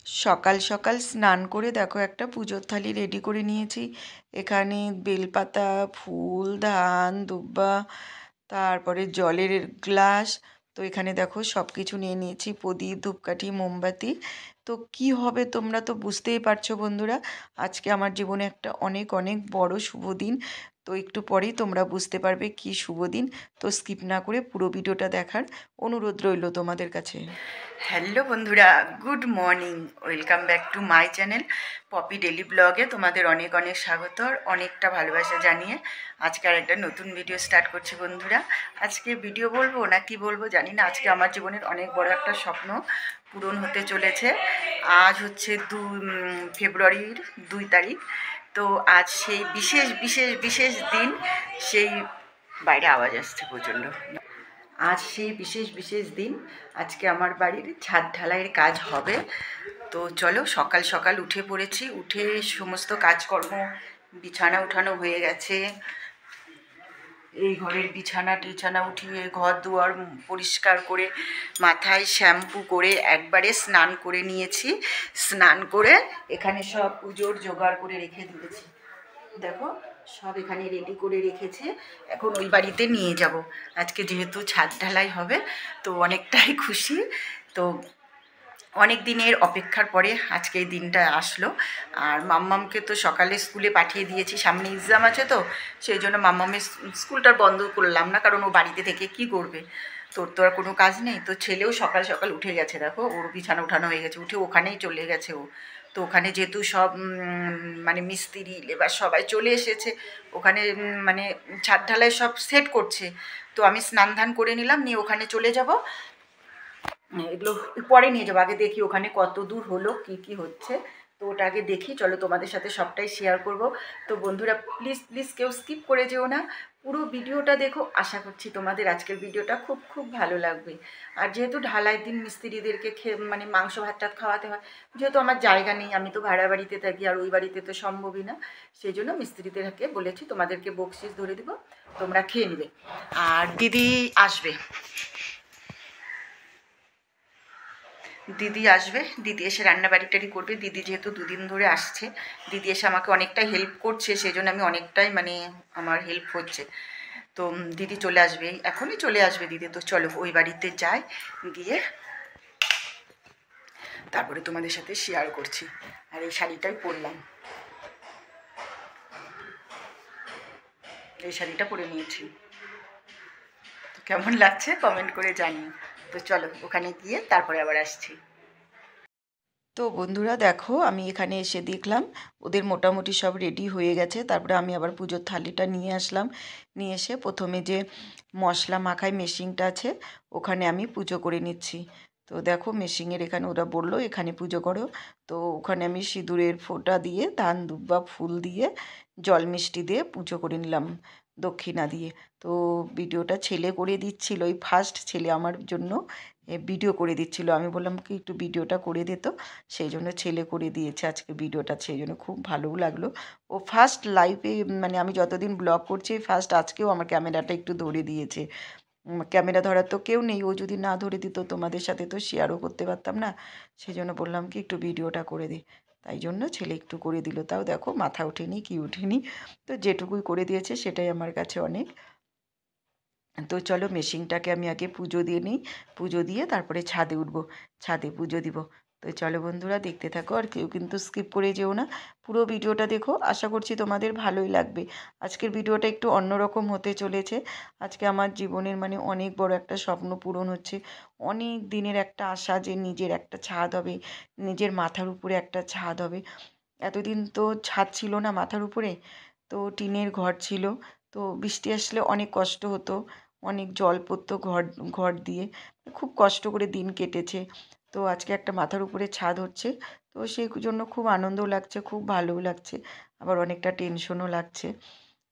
সকাল সকাল স্নান করে দেখো একটা পুজোর থালি রেডি করে নিয়েছি। এখানে বেলপাতা, ফুল, ধান, দুব্বা, তারপরে জলের গ্লাস। তো এখানে দেখো সব কিছু নিয়ে নিয়েছি, প্রদীপ, ধূপকাঠি, মোমবাতি। তো কি হবে তোমরা তো বুঝতেই পারছো বন্ধুরা, আজকে আমার জীবনে একটা অনেক অনেক বড় শুভ দিন। তো একটু পরেই তোমরা বুঝতে পারবে কি শুভ দিন। তো স্কিপ না করে পুরো ভিডিওটা দেখার অনুরোধ রইল তোমাদের কাছে। হ্যালো বন্ধুরা, good morning, welcome back to my channel Poppy daily ব্লগে। তোমাদের অনেক অনেক স্বাগত আর অনেকটা ভালোবাসা জানিয়ে আজকে আর একটা নতুন ভিডিও স্টার্ট করছি বন্ধুরা। আজকে ভিডিও বলবো না কি বলবো জানি না, আজকে আমার জীবনের অনেক বড় একটা স্বপ্ন পূরণ হতে চলেছে। আজ হচ্ছে ফেব্রুয়ারির 2 তারিখ। তো আজ সেই বিশেষ বিশেষ বিশেষ দিন। সেই বাইরে আওয়াজ আসছে প্রচণ্ড। আজ সেই বিশেষ বিশেষ দিন, আজকে আমার বাড়ির ছাদ ঢালাইয়ের কাজ হবে। তো চলো, সকাল সকাল উঠে পড়েছি, উঠে সমস্ত কাজকর্ম, বিছানা উঠানো হয়ে গেছে। এই ঘরের বিছানা টিছানা উঠিয়ে ঘর দুয়ার পরিষ্কার করে মাথায় শ্যাম্পু করে একবারে স্নান করে নিয়েছি। স্নান করে এখানে সব পুজোর জোগাড় করে রেখে দিয়েছি। দেখো সব এখানে রেডি করে রেখেছে, এখন ওই বাড়িতে নিয়ে যাব। আজকে যেহেতু ছাদ ঢালাই হবে, তো অনেকটাই খুশি। তো অনেক দিনের অপেক্ষার পরে আজকে এই দিনটা আসলো। আর মাম্মামকে তো সকালে স্কুলে পাঠিয়ে দিয়েছি, সামনে এক্সাম আছে, তো সেই জন্য মাম্মামের স্কুলটা বন্ধ করলাম না, কারণ ও বাড়িতে থেকে কি করবে, তোর তো আর কোনো কাজ নেই। তো ছেলেও সকাল সকাল উঠে গেছে, দেখো ওর বিছানা উঠানো হয়ে গেছে, উঠে ওখানেই চলে গেছে ও। তো ওখানে যেহেতু সব মানে মিস্ত্রি লেবার সবাই চলে এসেছে, ওখানে মানে ছাদ ঢালাই সব সেট করছে। তো আমি স্নান ধান করে নিলাম, নিয়ে ওখানে চলে যাব। এগুলো পরে নিয়ে যাবো, আগে দেখি ওখানে কত দূর হলো, কি কি হচ্ছে। তো ওটা আগে দেখি, চলো তোমাদের সাথে সবটাই শেয়ার করব। তো বন্ধুরা প্লিজ প্লিজ কেউ স্কিপ করে যেও না, পুরো ভিডিওটা দেখো। আশা করছি তোমাদের আজকের ভিডিওটা খুব খুব ভালো লাগবে। আর যেহেতু ঢালাই দিন মিস্ত্রিদেরকে মানে মাংস ভাত টাত খাওয়াতে হয়, যেহেতু আমার জায়গা নেই, আমি তো ভাড়া বাড়িতে থাকি, আর ওই বাড়িতে তো সম্ভবই না, সেই জন্য মিস্ত্রিদেরকে বলেছি তোমাদেরকে বকশিস ধরে দিব, তোমরা খেয়ে নেবে। আর দিদি আসবে, দিদি আসবে, দিদি এসে রান্না বাড়ি করবে। দিদি যেহেতু দুদিন ধরে আসছে, দিদি এসে আমাকে অনেকটাই হেল্প করছে, সেই জন্য আমি অনেকটাই মানে আমার হেল্প হচ্ছে। তো দিদি চলে আসবে, এখনই চলে আসবে দিদি। তো চলো ওই বাড়িতে যাই, গিয়ে তারপরে তোমাদের সাথে শেয়ার করছি। আর এই শাড়িটাই পরলাম, এই শাড়িটা পরে নিয়েছি। তো কেমন লাগছে কমেন্ট করে জানিও। তো চলো ওখানে গিয়ে তারপরে আবার আসছি। তো বন্ধুরা দেখো, আমি এখানে এসে দেখলাম ওদের মোটামুটি সব রেডি হয়ে গেছে। তারপরে আমি আবার পুজোর থালিটা নিয়ে আসলাম, নিয়ে এসে প্রথমে যে মশলা মাখাই মেশিনটা আছে ওখানে আমি পুজো করে নিচ্ছি। তো দেখো মেশিনের এখানে ওরা বললো এখানে পুজো করো। তো ওখানে আমি সিঁদুরের ফোঁটা দিয়ে ধান দুব্বা ফুল দিয়ে জল মিষ্টি দিয়ে পুজো করে নিলাম, দক্ষিণা দিয়ে। তো ভিডিওটা ছেলে করে দিচ্ছিল, এই ফার্স্ট ছেলে আমার জন্য ভিডিও করে দিচ্ছিল। আমি বললাম কি একটু ভিডিওটা করে দিত, সেই জন্য ছেলে করে দিয়েছে আজকে ভিডিওটা, সেই জন্য খুব ভালোও লাগলো। ও ফার্স্ট লাইভে, মানে আমি যতদিন ব্লগ করছি ফার্স্ট আজকেও আমার ক্যামেরাটা একটু ধরে দিয়েছে। ক্যামেরা ধরার তো কেউ নেই, ও যদি না ধরে দিত তোমাদের সাথে তো শেয়ারও করতে পারতাম না, সেই জন্য বললাম কি একটু ভিডিওটা করে দিই। তাই জন্য ছেলে একটু করে দিল, তাও দেখো মাথা ওঠেনি কি ওঠেনি, তো যেটুকুই করে দিয়েছে সেটাই আমার কাছে অনেক। তো চলো মেশিনটাকে আমি আগে পুজো দিয়ে নিই, পুজো দিয়ে তারপরে ছাদে উঠবো, ছাদে পুজো দিব। তো চলো বন্ধুরা দেখতে থাকো, আর কেউ কিন্তু স্কিপ করে যেও না, পুরো ভিডিওটা দেখো, আশা করছি তোমাদের ভালোই লাগবে। আজকের ভিডিওটা একটু অন্যরকম হতে চলেছে। আজকে আমার জীবনের মানে অনেক বড় একটা স্বপ্ন পূরণ হচ্ছে, অনেক দিনের একটা আশা যে নিজের একটা ছাদ হবে, নিজের মাথার উপরে একটা ছাদ হবে। এতদিন তো ছাদ ছিল না মাথার উপরে, তো টিনের ঘর ছিল। তো বৃষ্টি আসলে অনেক কষ্ট হতো, অনেক জল পড়তো ঘর ঘর দিয়ে, খুব কষ্ট করে দিন কেটেছে। তো আজকে একটা মাথার উপরে ছাদ হচ্ছে, তো সেই জন্য খুব আনন্দও লাগছে, খুব ভালোও লাগছে, আবার অনেকটা টেনশনও লাগছে।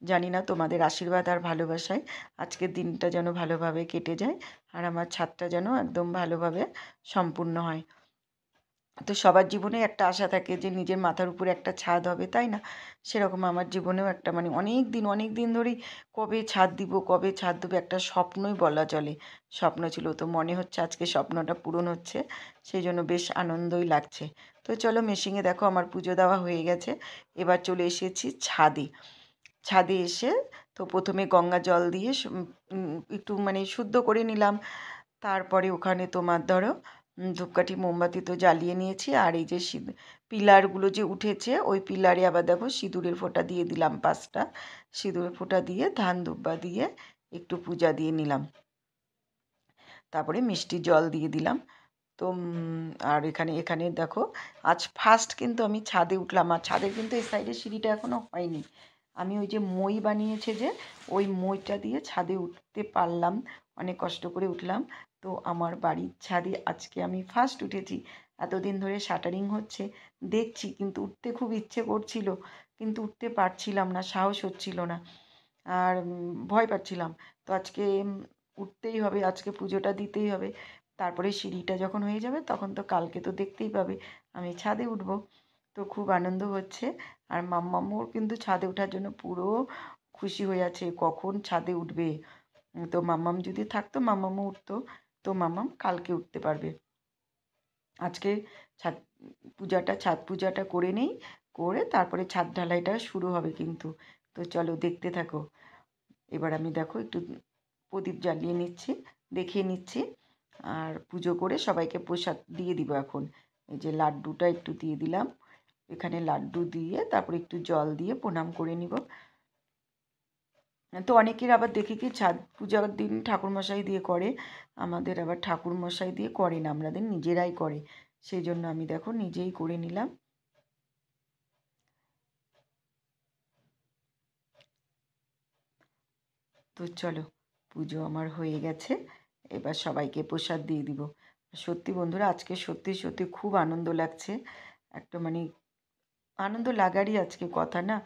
জানি না তোমাদের আশীর্বাদ আর ভালোবাসায় আজকের দিনটা যেন ভালোভাবে কেটে যায়, আর আমার ছাদটা যেন একদম ভালোভাবে সম্পূর্ণ হয়। তো সবার জীবনে একটা আশা থাকে যে নিজের মাথার উপরে একটা ছাদ হবে, তাই না? সেরকম আমার জীবনেও একটা মানে অনেক দিন ধরেই কবে ছাদ দিব, কবে ছাদ দেবো একটা স্বপ্নই বলা চলে। স্বপ্ন ছিল, তো মনে হচ্ছে আজকে স্বপ্নটা পূরণ হচ্ছে, সেই জন্য বেশ আনন্দই লাগছে। তো চলো মেশিনে দেখো আমার পুজো দেওয়া হয়ে গেছে। এবার চলে এসেছি ছাদে। ছাদে এসে তো প্রথমে গঙ্গা জল দিয়ে একটু মানে শুদ্ধ করে নিলাম। তারপরে ওখানে তোমার ধরো ধূপকাঠি মোমবাতি তো জ্বালিয়ে নিয়েছি, আর এই যে পিলারগুলো যে উঠেছে ওই পিলারে আবার দেখো সিঁদুরের ফোঁটা দিয়ে দিলাম 5টা। সিঁদুরের ফোঁটা দিয়ে ধান দুব্বা দিয়ে একটু পূজা দিয়ে নিলাম। তারপরে মিষ্টি জল দিয়ে দিলাম। তো আর এখানে দেখো আজ ফার্স্ট কিন্তু আমি ছাদে উঠলাম। আর ছাদের কিন্তু এই সাইডে সিঁড়িটা এখনও হয়নি। আমি ওই যে মই বানিয়েছে যে ওই মইটা দিয়ে ছাদে উঠতে পারলাম, অনেক কষ্ট করে উঠলাম। তো আমার বাড়ির ছাদে আজকে আমি ফার্স্ট উঠেছি। এতদিন ধরে শাটারিং হচ্ছে দেখছি, কিন্তু উঠতে খুব ইচ্ছে করছিল, কিন্তু উঠতে পারছিলাম না, সাহস হচ্ছিল না, আর ভয় পাচ্ছিলাম। তো আজকে উঠতেই হবে, আজকে পুজোটা দিতেই হবে। তারপরে সিঁড়িটা যখন হয়ে যাবে তখন তো কালকে তো দেখতেই পাবে আমি ছাদে উঠব। তো খুব আনন্দ হচ্ছে। আর মাম্মামও কিন্তু ছাদে ওঠার জন্য পুরো খুশি হয়ে আছে কখন ছাদে উঠবে। তো মাম্মাম যদি থাকতো মাম্মামও উঠতো, তো মাম্মাম কালকে উঠতে পারবে। আজকে ছাদ ছাদ পূজাটা করে নেই, করে তারপরে ছাদ ঢালাইটা শুরু হবে কিন্তু। তো চলো দেখতে থাকো। এবার আমি দেখো একটু প্রদীপ জ্বালিয়ে নিচ্ছি, দেখিয়ে নিচ্ছি, আর পুজো করে সবাইকে প্রসাদ দিয়ে দিব এখন। এই যে লাড্ডুটা একটু দিয়ে দিলাম, এখানে লাড্ডু দিয়ে তারপরে একটু জল দিয়ে প্রণাম করে নিব। তো অনেকের আবার দেখি কি ছাদ পূজার দিন ঠাকুরমশাই দিয়ে করে, আমাদের আবার ঠাকুরমশাই দিয়ে করে না, আমাদের নিজেরাই করে। সেই জন্য আমি দেখো নিজেই করে নিলাম। তো চলো পুজো আমার হয়ে গেছে, এবার সবাইকে প্রসাদ দিয়ে দিব। সত্যি বন্ধুরা আজকে সত্যি খুব আনন্দ লাগছে। একটা মানে আনন্দ লাগারই আজকে কথা না।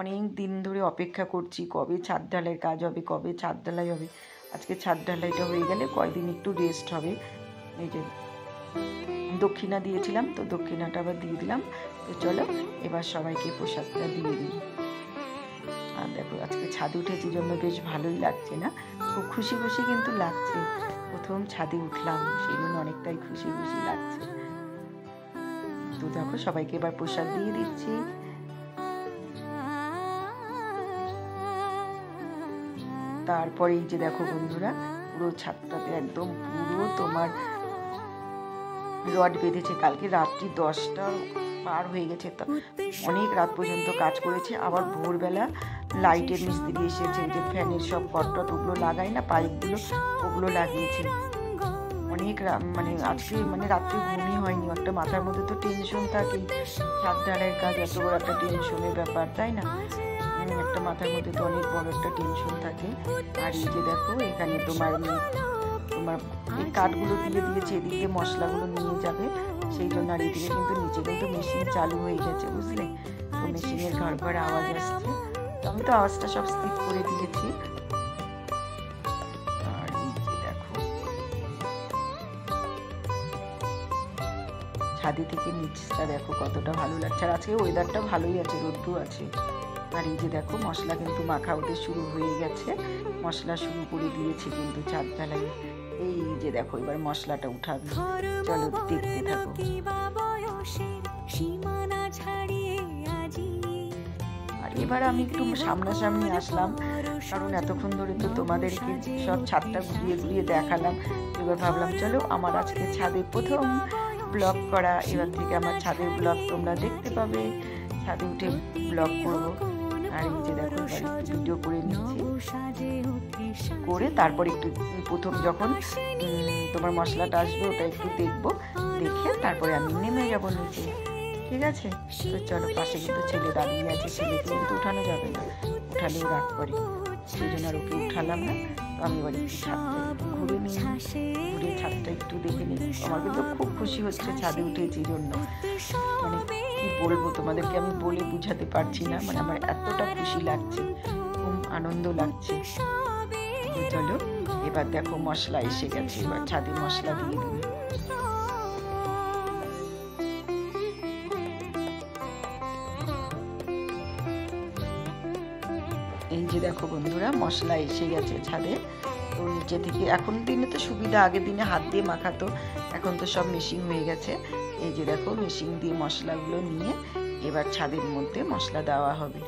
অনেক দিন ধরে অপেক্ষা করছি কবে ছাদ ঢালাইয়ের কাজ হবে, কবে ছাদ ঢালাই হবে। আজকে ছাদ ঢালাইটা হয়ে গেলে কয়দিন একটু রেস্ট হবে। এই যে দক্ষিণা দিয়েছিলাম, তো দক্ষিণাটা আবার দিয়ে দিলাম। তো চলো এবার সবাইকে প্রসাদটা দিয়ে দিই। আর দেখো আজকে ছাদে উঠেছি জন্য বেশ ভালোই লাগছে না, খুব খুশি কিন্তু লাগছে। প্রথম ছাদে উঠলাম সেই জন্য অনেকটাই খুশি লাগছে। তো দেখো সবাইকে এবার প্রসাদ দিয়ে দিচ্ছি। তারপরে এই যে দেখো বন্ধুরা পুরো ছাদটাতে একদম পুরো তোমার রড বেঁধেছে। কালকে রাত্রি 10টা পার হয়ে গেছে, তো অনেক রাত পর্যন্ত কাজ করেছে। আবার ভোরবেলা লাইটের মিস্ত্রি এসেছে, যে ফ্যানের সব কটটট ওগুলো লাগায় না পাইপগুলো, ওগুলো লাগিয়েছে। অনেক মানে আজকে মানে রাত্রে ঘুমই হয়নি, একটা মাথার মধ্যে তো টেনশন থাকে। ছাদ ঢালাইয়ের কাজ এত বড় একটা টেনশনের ব্যাপার, তাই না? একটা মাথার মধ্যে তো অনেক বড় একটা টেনশন থাকে। আর এই যে দেখো এখানে তোমার এই কাঠগুলো দিয়ে দিয়েছে, এদিকে মশলাগুলো নিয়ে যাবে সেই জন্য। আর এদিকে কিন্তু নিচে কিন্তু মেশিন চালু হয়ে গেছে, বুঝলে? তো মেশিনের ঘর আওয়াজ আসছে, তো আমি তো আওয়াজটা সব স্কিপ করে দিয়েছি। আর এই যে দেখো ছাদে থেকে নিচটা দেখো কতটা ভালো লাগছে। আর আজকে ওয়েদারটা ভালোই আছে, রোদ্দু আছে। আর এই যে দেখো মশলা কিন্তু মাখা হতে শুরু হয়ে গেছে, মশলা শুরু করে দিয়েছে কিন্তু ছাদ ঢালাইয়ে। এই যে দেখো এবার মশলাটা উঠাবে, চলো দেখতে থাকো। আর এবার আমি একটু সামনাসামনি আসলাম, কারণ এতক্ষণ ধরে তো তোমাদেরকে সব ছাদটা ঘুরিয়ে দেখালাম। এবার ভাবলাম চলো আমার আজকে ছাদে প্রথম ব্লগ করা, এবার থেকে আমার ছাদের ব্লগ তোমরা দেখতে পাবে, ছাদে উঠে ব্লগ করবো। আর এই যে দেখো ভিডিও করে নিচ্ছি, করে তারপর একটু প্রথম যখন তোমার মশলাটা আসবে ওটা একটু দেখবো, দেখে তারপরে আমি নেমে যাবো নিচে, ঠিক আছে? তো চলো পাশে কিন্তু ছেলে দাঁড়িয়ে আছে, ছেলেকে কিন্তু উঠানো যাবে না, উঠালেও রাগ করে, সেই জন্য আর ওকে উঠালাম না। তো আমি এবার একটু ছাদটা ঘুরে নিই, ঘুরে ছাদটা একটু দেখে নিই। আমার কিন্তু খুব খুশি হচ্ছে ছাদে উঠেছি জন্য, মানে কি বলবো তোমাদেরকে, আমি বলে বুঝাতে পারছি না, মানে আমার এতটা খুশি লাগছে, খুব আনন্দ লাগছে। চলো এবার দেখো মশলা এসে গেছে, এবার ছাদে মশলা দিয়ে দিই। যে দেখো বন্ধুরা মশলা এসে গেছে ছাদে। তো নিচে থেকে এখন দিনে তো সুবিধা, আগের দিনে হাত দিয়ে মাখাতো, এখন তো সব মেশিন হয়ে গেছে। এই যে দেখো মেশিন দিয়ে মশলাগুলো নিয়ে এবার ছাদের মধ্যে মশলা দেওয়া হবে।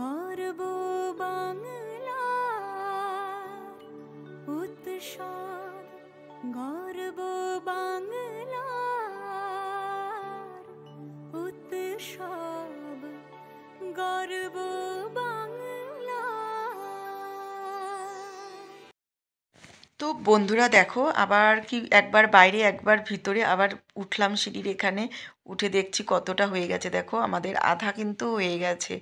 গর্ব বাংলার উৎসব, গর্ব বাংলার উৎসব, গর্ব বাংলা। তো বন্ধুরা দেখো আবার কি একবার বাইরে একবার ভিতরে আবার উঠলাম সিঁড়ির এখানে, উঠে দেখছি কতটা হয়ে গেছে। দেখো আমাদের আধা কিন্তু হয়ে গেছে,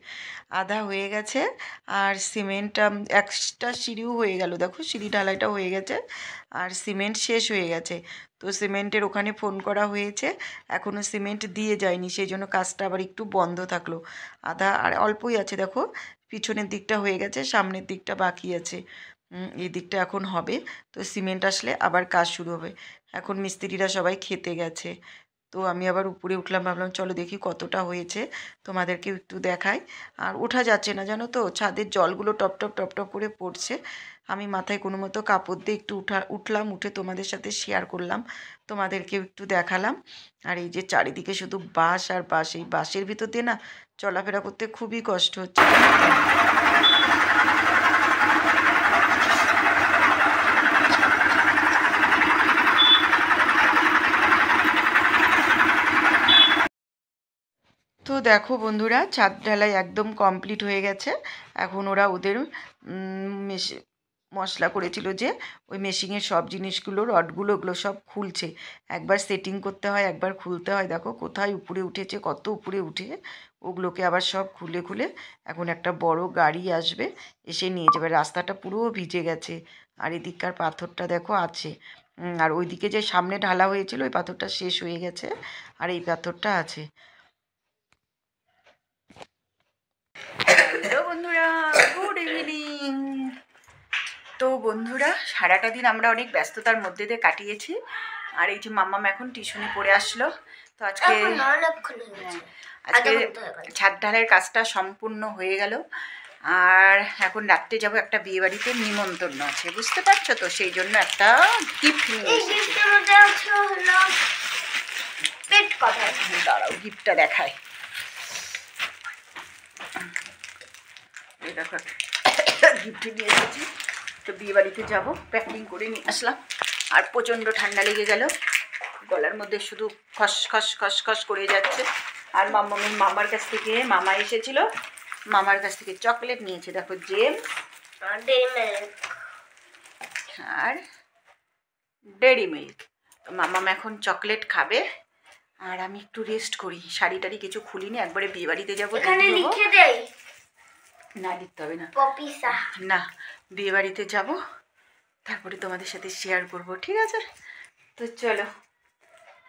আধা হয়ে গেছে। আর সিমেন্ট একটা সিঁড়িও হয়ে গেল, দেখো সিঁড়ি ঢালাইটা হয়ে গেছে আর সিমেন্ট শেষ হয়ে গেছে। তো সিমেন্টের ওখানে ফোন করা হয়েছে, এখনও সিমেন্ট দিয়ে যায়নি, সেই জন্য কাজটা আবার একটু বন্ধ থাকলো। আধা আর অল্পই আছে, দেখো পিছনের দিকটা হয়ে গেছে, সামনের দিকটা বাকি আছে। এই দিকটা এখন হবে। তো সিমেন্ট আসলে আবার কাজ শুরু হবে। এখন মিস্ত্রিরা সবাই খেতে গেছে। তো আমি আবার উপরে উঠলাম, ভাবলাম চলো দেখি কতটা হয়েছে, তোমাদেরকে একটু দেখাই। আর ওঠা যাচ্ছে না জানো তো, ছাদের জলগুলো টপ টপ টপ টপ করে পড়ছে। আমি মাথায় কোনো মতো কাপড় দিয়ে একটু উঠলাম, উঠে তোমাদের সাথে শেয়ার করলাম, তোমাদেরকেও একটু দেখালাম। আর এই যে চারিদিকে শুধু বাঁশ আর বাঁশ, এই বাঁশের ভিতর দিয়ে না চলাফেরা করতে খুবই কষ্ট হচ্ছে। তো দেখো বন্ধুরা ছাদ ঢালাই একদম কমপ্লিট হয়ে গেছে। এখন ওরা ওদের মশলা করেছিল যে ওই মেশিনের সব জিনিসগুলো, রডগুলো, ওগুলো সব খুলছে। একবার সেটিং করতে হয়, একবার খুলতে হয়। দেখো কোথায় উপরে উঠেছে, কত উপরে উঠে ওগুলোকে আবার সব খুলে খুলে এখন একটা বড় গাড়ি আসবে, এসে নিয়ে যাবে। রাস্তাটা পুরো ভিজে গেছে আর এদিককার পাথরটা দেখো আছে। আর ওইদিকে যে সামনে ঢালা হয়েছিল ওই পাথরটা শেষ হয়ে গেছে আর এই পাথরটা আছে। হ্যালো বন্ধুরা, গুড ইভিনিং। তো বন্ধুরা সারাটা দিন আমরা অনেক ব্যস্ততার মধ্যে দিয়ে কাটিয়েছি। আর এই যে মাম্মাম এখন টিউশনি পড়ে আসলো। তো আজকে ছাদ ঢালাইয়ের কাজটা সম্পূর্ণ হয়ে গেল। আর এখন রাত্রে যাব একটা বিয়ে বাড়িতে নিমন্ত্রণ আছে, বুঝতে পারছো তো, সেই জন্য একটা গিফট নিয়ে এসেছি। দাঁড়াও গিফটটা দেখায়। দেখো গিফট নিয়ে এসেছি। তো বিয়ে বাড়িতে যাবো, প্যাকিং করে নিয়ে আসলাম। আর প্রচণ্ড ঠান্ডা লেগে গেল, গলার মধ্যে শুধু খসখস খসখস করে যাচ্ছে। আর মামার কাছ থেকে, মামা এসেছিল, মামার কাছ থেকে চকলেট নিয়েছে। দেখো জেম আর ডেরি মিল্ক। তো মামাম এখন চকলেট খাবে আর আমি একটু রেস্ট করি। শাড়ি টাড়ি কিছু খুলিনি, একবারে বিয়ে বাড়িতে যাবো। না লিখতে হবে না, না বিয়ে বাড়িতে যাবো, তারপরে তোমাদের সাথে শেয়ার করব, ঠিক আছে? তো চলো।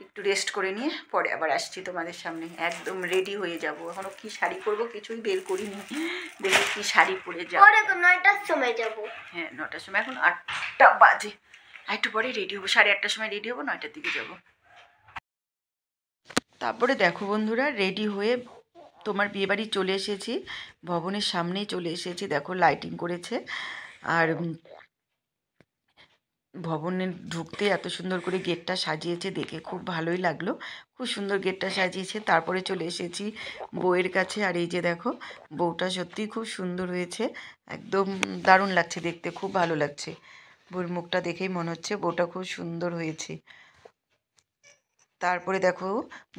একটু রেস্ট করে নিয়ে পরে আবার আসছি তোমাদের সামনে। একদম রেডি হয়ে যাব। এখনও কি শাড়ি পরবো কিছুই বের করিনি, দেখি কি শাড়ি পরে যাবো। 9টার সময় যাব। হ্যাঁ 9টার সময়, এখন 8টা বাজে, আর একটু পরে রেডি হবো, 8:30টার সময় রেডি হবো, 9টার দিকে যাব। তারপরে দেখো বন্ধুরা, রেডি হয়ে তোমার বিয়েবাড়ি চলে এসেছি, ভবনের সামনেই চলে এসেছি। দেখো লাইটিং করেছে, আর ভবনে ঢুকতে এত সুন্দর করে গেটটা সাজিয়েছে, দেখে খুব ভালোই লাগলো। খুব সুন্দর গেটটা সাজিয়েছে। তারপরে চলে এসেছি বউয়ের কাছে, আর এই যে দেখো বউটা সত্যিই খুব সুন্দর হয়েছে, একদম দারুণ লাগছে দেখতে, খুব ভালো লাগছে। বউয়ের মুখটা দেখেই মনে হচ্ছে বউটা খুব সুন্দর হয়েছে। তারপরে দেখো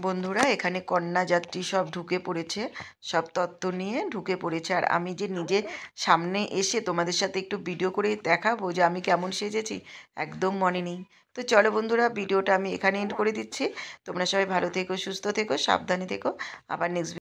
বন্ধুরা, এখানে কন্যা যাত্রী সব ঢুকে পড়েছে, সব তত্ত্ব নিয়ে ঢুকে পড়েছে। আর আমি যে নিজে সামনে এসে তোমাদের সাথে একটু ভিডিও করে দেখাবো যে আমি কেমন সেজেছি, একদম মনে নেই। তো চলো বন্ধুরা, ভিডিওটা আমি এখানে এন্ড করে দিচ্ছি। তোমরা সবাই ভালো থেকো, সুস্থ থেকো, সাবধানে থেকো। আবার নেক্সট